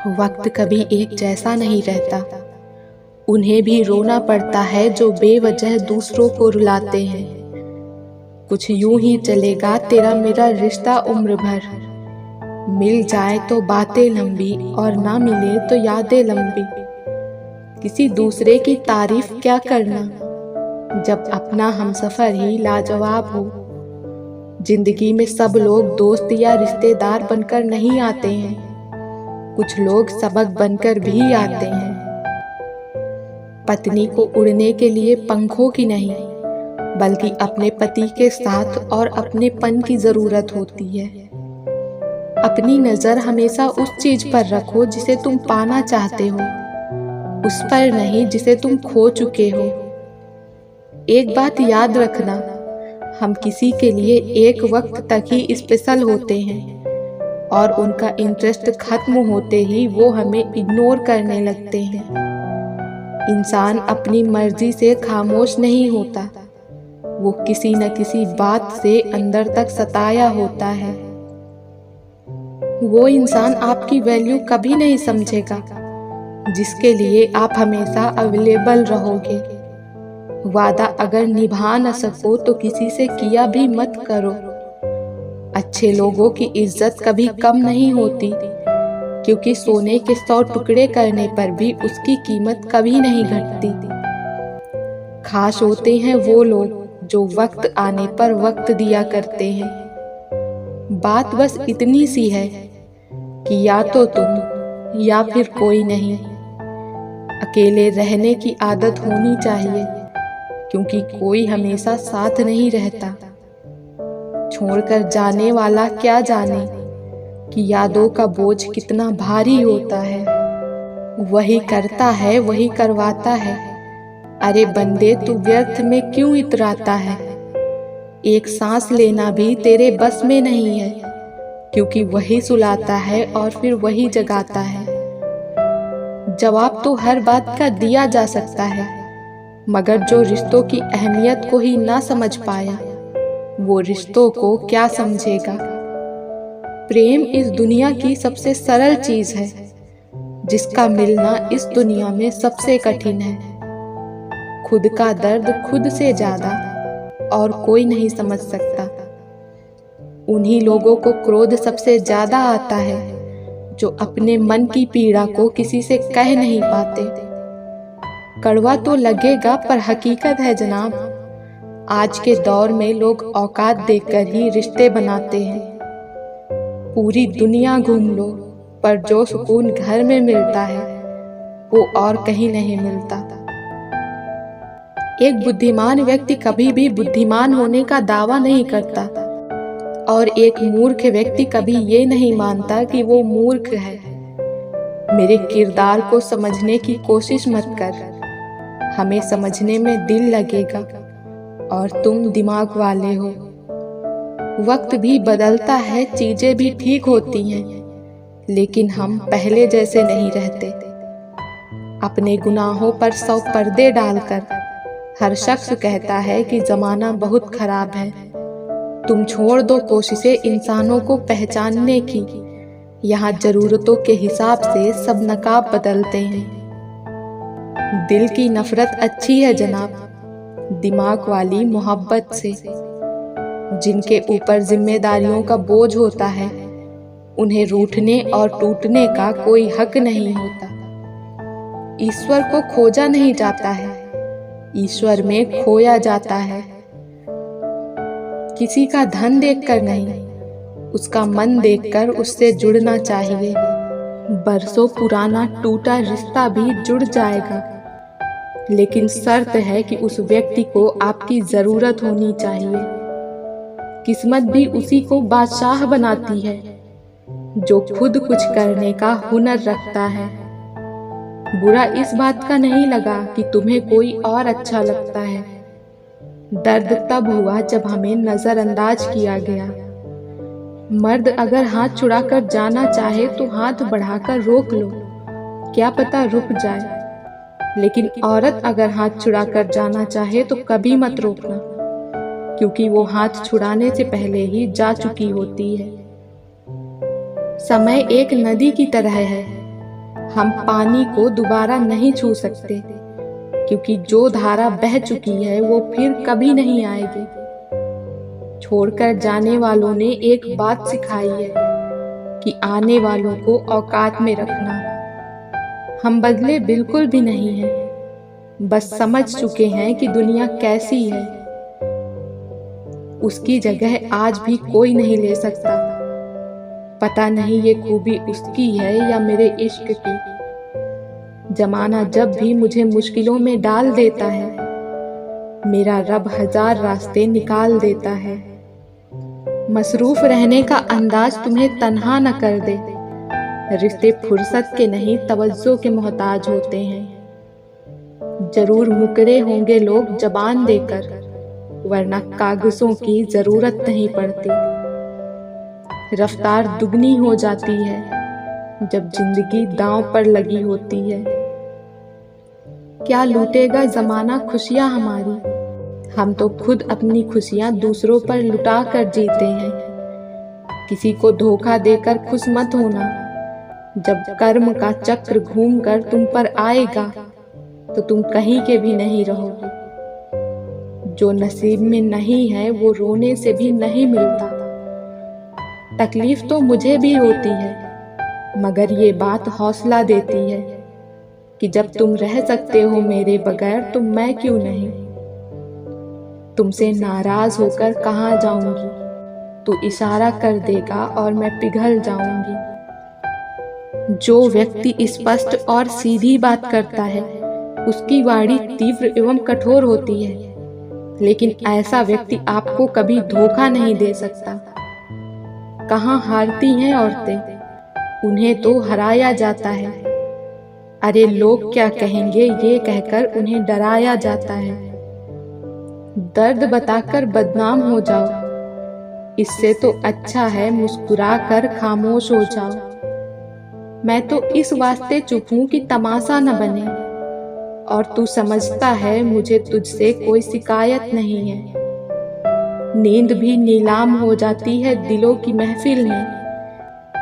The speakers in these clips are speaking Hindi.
वक्त कभी एक जैसा नहीं रहता। उन्हें भी रोना पड़ता है जो बेवजह दूसरों को रुलाते हैं। कुछ यूं ही चलेगा तेरा मेरा रिश्ता उम्र भर। मिल जाए तो बातें लंबी और ना मिले तो यादें लंबी। किसी दूसरे की तारीफ क्या करना जब अपना हमसफर ही लाजवाब हो। जिंदगी में सब लोग दोस्त या रिश्तेदार बनकर नहीं आते हैं, कुछ लोग सबक बनकर भी आते हैं। पत्नी को उड़ने के लिए पंखों की नहीं, बल्कि अपने पति के साथ और अपनेपन की जरूरत होती है। अपनी नजर हमेशा उस चीज पर रखो जिसे तुम पाना चाहते हो, उस पर नहीं जिसे तुम खो चुके हो। एक बात याद रखना, हम किसी के लिए एक वक्त तक ही स्पेशल होते हैं और उनका इंटरेस्ट खत्म होते ही वो हमें इग्नोर करने लगते हैं। इंसान अपनी मर्जी से खामोश नहीं होता, वो किसी न किसी बात से अंदर तक सताया होता है। वो इंसान आपकी वैल्यू कभी नहीं समझेगा जिसके लिए आप हमेशा अवेलेबल रहोगे। वादा अगर निभा न सको तो किसी से किया भी मत करो। अच्छे लोगों की इज्जत कभी कम नहीं होती, क्योंकि सोने के 100 टुकड़े करने पर भी उसकी कीमत कभी नहीं घटती। खास होते हैं वो लोग जो वक्त आने पर वक्त दिया करते हैं। बात बस इतनी सी है कि या तो तुम या फिर कोई नहीं। अकेले रहने की आदत होनी चाहिए, क्योंकि कोई हमेशा साथ नहीं रहता। छोड़कर जाने वाला क्या जाने कि यादों का बोझ कितना भारी होता है। वही करता है वही करवाता है, अरे बंदे तू व्यर्थ में क्यों इतराता है। एक सांस लेना भी तेरे बस में नहीं है, क्योंकि वही सुलाता है और फिर वही जगाता है। जवाब तो हर बात का दिया जा सकता है, मगर जो रिश्तों की अहमियत को ही ना समझ पाया, वो रिश्तों को क्या समझेगा। प्रेम इस दुनिया की सबसे सरल चीज है, जिसका मिलना इस दुनिया में सबसे कठिन है। खुद का दर्द खुद से ज्यादा और कोई नहीं समझ सकता। उन्हीं लोगों को क्रोध सबसे ज्यादा आता है जो अपने मन की पीड़ा को किसी से कह नहीं पाते। कड़वा तो लगेगा पर हकीकत है जनाब, आज के दौर में लोग औकात देखकर ही रिश्ते बनाते हैं। पूरी दुनिया घूम लो, पर जो सुकून घर में मिलता है वो और कहीं नहीं मिलता। एक बुद्धिमान व्यक्ति कभी भी बुद्धिमान होने का दावा नहीं करता, और एक मूर्ख व्यक्ति कभी ये नहीं मानता कि वो मूर्ख है। मेरे किरदार को समझने की कोशिश मत कर, हमें समझने में दिल लगेगा और तुम दिमाग वाले हो। वक्त भी बदलता है, चीजें भी ठीक होती हैं, लेकिन हम पहले जैसे नहीं रहते। अपने गुनाहों पर 100 पर्दे डालकर हर शख्स कहता है कि जमाना बहुत खराब है। तुम छोड़ दो कोशिशें इंसानों को पहचानने की, यहाँ जरूरतों के हिसाब से सब नकाब बदलते हैं। दिल की नफरत अच्छी है जनाब, दिमाग वाली मोहब्बत से। जिनके ऊपर जिम्मेदारियों का बोझ होता है, उन्हें रूठने और टूटने का कोई हक नहीं होता। ईश्वर को खोजा नहीं जाता है, ईश्वर में खोया जाता है। किसी का धन देखकर नहीं, उसका मन देखकर उससे जुड़ना चाहिए। बरसों पुराना टूटा रिश्ता भी जुड़ जाएगा, लेकिन शर्त है कि उस व्यक्ति को आपकी जरूरत होनी चाहिए। किस्मत भी उसी को बादशाह बनाती है जो खुद कुछ करने का हुनर रखता है। बुरा इस बात का नहीं लगा कि तुम्हें कोई और अच्छा लगता है। दर्द तब हुआ जब हमें नजरअंदाज किया गया। मर्द अगर हाथ छुड़ाकर जाना चाहे तो हाथ बढ़ाकर रोक लो, क्या पता रुक जाए। लेकिन औरत अगर हाथ छुड़ाकर जाना चाहे तो कभी मत रोकना, क्योंकि वो हाथ छुड़ाने से पहले ही जा चुकी होती है। समय एक नदी की तरह है, हम पानी को दोबारा नहीं छू सकते, क्योंकि जो धारा बह चुकी है वो फिर कभी नहीं आएगी। छोड़कर जाने वालों ने एक बात सिखाई है कि आने वालों को औकात में रखना। हम बदले बिल्कुल भी नहीं हैं, बस समझ चुके हैं कि दुनिया कैसी है। उसकी जगह आज भी कोई नहीं ले सकता। पता नहीं ये खूबी उसकी है या मेरे इश्क की। जमाना जब भी मुझे मुश्किलों में डाल देता है, मेरा रब 1000 रास्ते निकाल देता है। मसरूफ रहने का अंदाज तुम्हें तन्हा न कर दे। रिश्ते फुर्सत के नहीं, तवज्जो के मोहताज होते हैं। जरूर मुकरे होंगे लोग जबान देकर, वरना कागजों की जरूरत नहीं पड़ती। रफ्तार दुगनी हो जाती है जब जिंदगी दांव पर लगी होती है। क्या लूटेगा जमाना खुशियां हमारी? हम तो खुद अपनी खुशियां दूसरों पर लुटा कर जीते हैं। किसी को धोखा देकर खुश मत होना। जब कर्म का चक्र घूमकर तुम पर आएगा तो तुम कहीं के भी नहीं रहोगे। जो नसीब में नहीं है वो रोने से भी नहीं मिलता। तकलीफ तो मुझे भी होती है, मगर ये बात हौसला देती है कि जब तुम रह सकते हो मेरे बगैर तो मैं क्यों नहीं। तुमसे नाराज होकर कहाँ जाऊंगी? तू इशारा कर देगा और मैं पिघल जाऊंगी। जो व्यक्ति स्पष्ट और सीधी बात करता है उसकी वाणी तीव्र एवं कठोर होती है, लेकिन ऐसा व्यक्ति आपको कभी धोखा नहीं दे सकता। कहाँ हारती हैं औरतें, उन्हें तो हराया जाता है। अरे लोग क्या कहेंगे ये कहकर उन्हें डराया जाता है। दर्द बताकर बदनाम हो जाओ, इससे तो अच्छा है मुस्कुरा कर खामोश हो जाओ। मैं तो इस वास्ते चुप हूं कि तमाशा न बने, और तू समझता है मुझे तुझसे कोई शिकायत नहीं है। नींद भी नीलाम हो जाती है दिलों की महफिल में।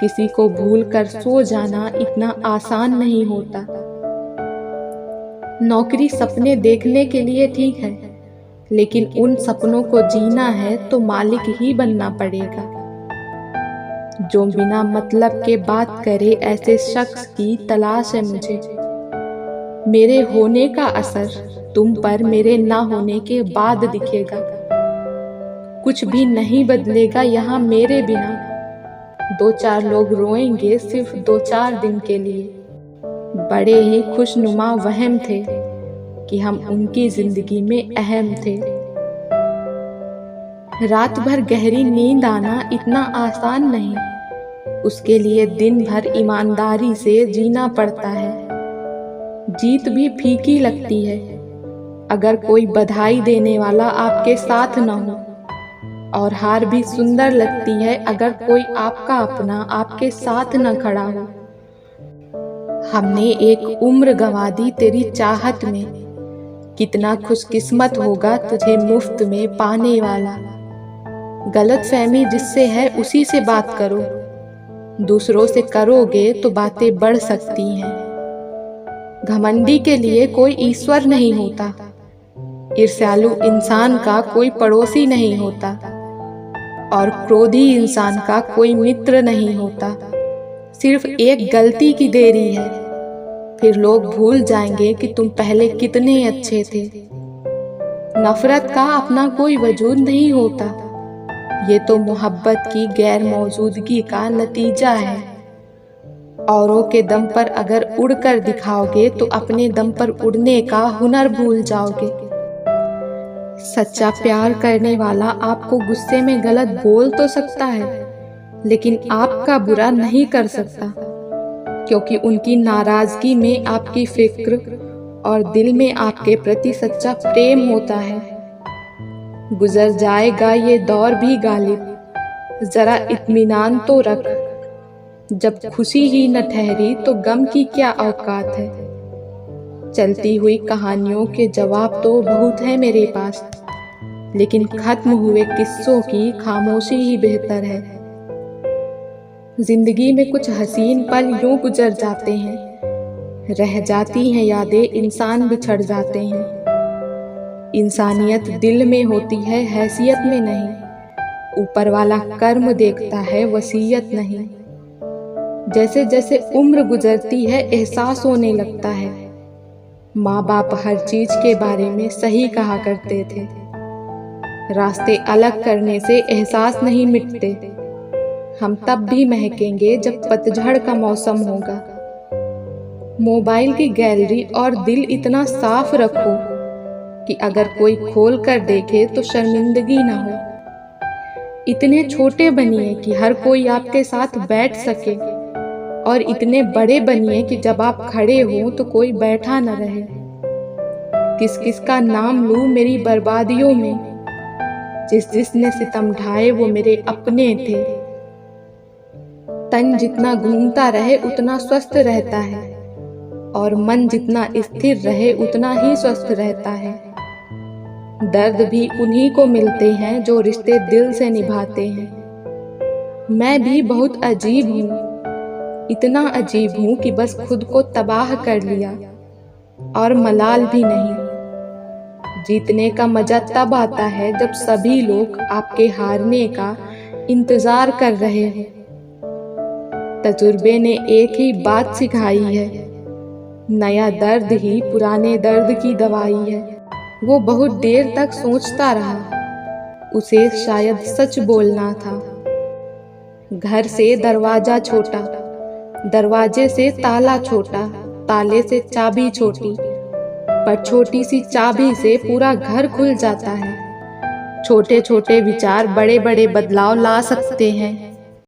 किसी को भूल कर सो जाना इतना आसान नहीं होता। नौकरी सपने देखने के लिए ठीक है, लेकिन उन सपनों को जीना है तो मालिक ही बनना पड़ेगा। जो बिना मतलब के बात करे ऐसे शख्स की तलाश है मुझे। मेरे होने का असर तुम पर मेरे ना होने के बाद दिखेगा। कुछ भी नहीं बदलेगा यहाँ मेरे बिना। 2-4 लोग रोएंगे सिर्फ 2-4 दिन के लिए। बड़े ही खुशनुमा वहम थे कि हम उनकी जिंदगी में अहम थे। रात भर गहरी नींद आना इतना आसान नहीं, उसके लिए दिन भर ईमानदारी से जीना पड़ता है। जीत भी फीकी लगती है अगर कोई बधाई देने वाला आपके साथ न हो, और हार भी सुंदर लगती है अगर कोई आपका अपना आपके साथ न खड़ा हो। हमने एक उम्र गंवा दी तेरी चाहत में, कितना खुशकिस्मत होगा तुझे मुफ्त में पाने वाला। गलतफहमी जिससे है उसी से बात करो, दूसरों से करोगे तो बातें बढ़ सकती हैं। घमंडी के लिए कोई ईश्वर नहीं होता, ईर्ष्यालु इंसान का कोई पड़ोसी नहीं होता, और क्रोधी इंसान का कोई मित्र नहीं होता। सिर्फ एक गलती की देरी है, फिर लोग भूल जाएंगे कि तुम पहले कितने अच्छे थे। नफरत का अपना कोई वजूद नहीं होता, ये तो मोहब्बत की गैर मौजूदगी का नतीजा है। औरों के दम पर अगर उड़कर दिखाओगे तो अपने दम पर उड़ने का हुनर भूल जाओगे। सच्चा प्यार करने वाला आपको गुस्से में गलत बोल तो सकता है, लेकिन आपका बुरा नहीं कर सकता, क्योंकि उनकी नाराजगी में आपकी फिक्र और दिल में आपके प्रति सच्चा प्रेम होता है। गुजर जाएगा ये दौर भी गालिब, जरा इत्मीनान तो रख। जब खुशी ही न ठहरी तो गम की क्या औकात है। चलती हुई कहानियों के जवाब तो बहुत है मेरे पास, लेकिन खत्म हुए किस्सों की खामोशी ही बेहतर है। जिंदगी में कुछ हसीन पल यूं गुजर जाते हैं रह जाती हैं यादें, इंसान बिछड़ जाते हैं। इंसानियत दिल में होती है, हैसियत में नहीं। ऊपर वाला कर्म देखता है, वसीयत नहीं। जैसे जैसे उम्र गुजरती है, एहसास होने लगता है। माँ बाप हर चीज के बारे में सही कहा करते थे। रास्ते अलग करने से एहसास नहीं मिटते। हम तब भी महकेंगे जब पतझड़ का मौसम होगा। मोबाइल की गैलरी और दिल इतना साफ रखो कि अगर कोई खोल कर देखे तो शर्मिंदगी ना हो। इतने छोटे बनिए कि हर कोई आपके साथ बैठ सके, और इतने बड़े बनिए कि जब आप खड़े हो तो कोई बैठा न रहे। किस किस का नाम लूं मेरी बर्बादियों में, जिसने सितम ढाए वो मेरे अपने थे। तन जितना घूमता रहे उतना स्वस्थ रहता है, और मन जितना स्थिर रहे उतना ही स्वस्थ रहता है। दर्द भी उन्हीं को मिलते हैं जो रिश्ते दिल से निभाते हैं। मैं भी बहुत अजीब हूँ, इतना अजीब हूँ कि बस खुद को तबाह कर लिया, और मलाल भी नहीं। जीतने का मजा तब आता है जब सभी लोग आपके हारने का इंतजार कर रहे हो। तजुर्बे ने एक ही बात सिखाई है, नया दर्द ही पुराने दर्द की दवाई है। वो बहुत देर तक सोचता रहा, उसे शायद सच बोलना था। घर से दरवाजा छोटा, दरवाजे से ताला छोटा, ताले से चाबी छोटी, पर छोटी सी चाबी से पूरा घर खुल जाता है। छोटे छोटे विचार बड़े बड़े बदलाव ला सकते हैं।